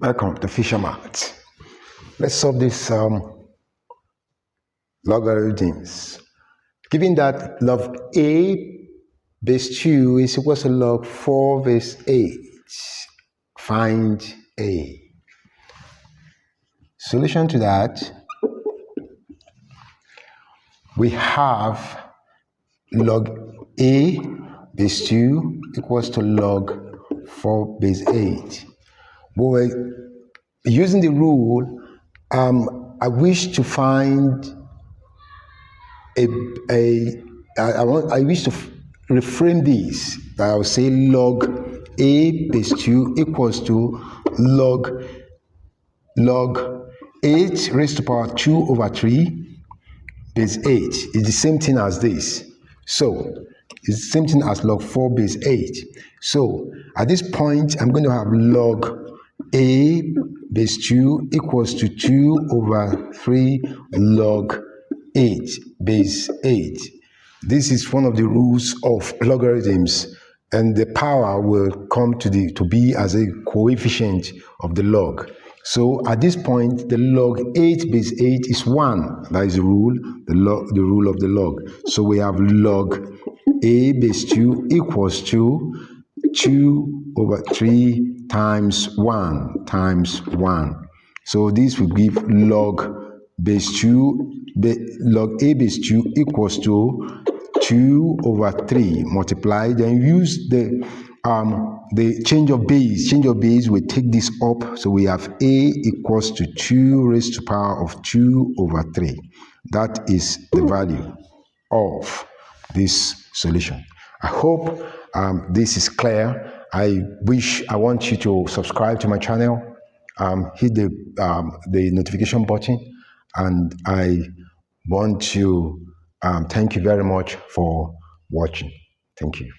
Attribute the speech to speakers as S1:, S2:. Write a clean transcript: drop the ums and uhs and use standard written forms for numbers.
S1: Welcome to Fisher Maths. Let's solve this logarithms. Given that log a base 2 is equal to log 4 base 8, find a. Solution to that, we have log a base 2 equals to log 4 base 8. But we're using the rule, I wish to find I wish to reframe this. I'll say log a base 2 equals to log 8 raised to power 2 over 3 base 8. It's the same thing as this. So it's the same thing as log 4 base 8. So at this point, I'm going to have log a base 2 equals to 2 over 3 log 8 base 8. This is one of the rules of logarithms, and the power will come to be as a coefficient of the log. So at this point, the log 8 base 8 is 1. That is the rule, the rule of the log. So we have log a base 2 equals to 2 over 3 times 1 times 1. So this will give log base 2, log a base 2 equals to 2 over 3 multiply. Then use the change of base. Change of base will take this up. So we have a equals to 2 raised to power of 2 over 3. That is the value of this solution. I hope this is clear. I want you to subscribe to my channel, hit the notification button, and I want to thank you very much for watching. Thank you.